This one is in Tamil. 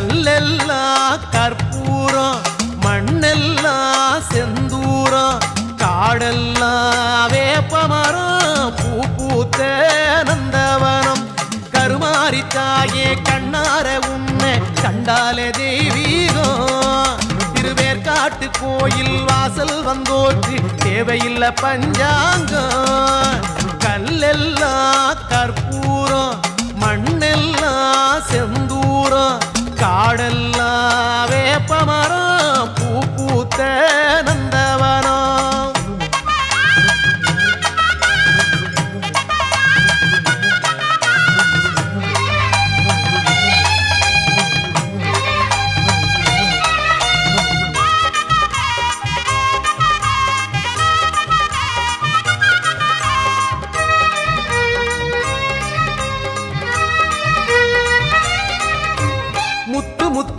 கல்லெல்லாம் கற்பூரம், மண்ணெல்லாம் செந்தூரம், காடெல்லாம் வேப்பமரம், பூ பூத்த நந்தவனம். கருமாரி தாயே கண்ணார உன்னை கண்டாலே தெய்வீகம். திருவேற்காட்டு கோயில் வாசல் வந்தோற்று தேவையில்லை பஞ்சாங்கம். கல்லெல்லாம் கற்பூரம், மண்ணெல்லாம் செந்தூரம், காடெல்லாம் வேப்பமரம், பூ பூத்த நந்தவனம். முத்து முத்து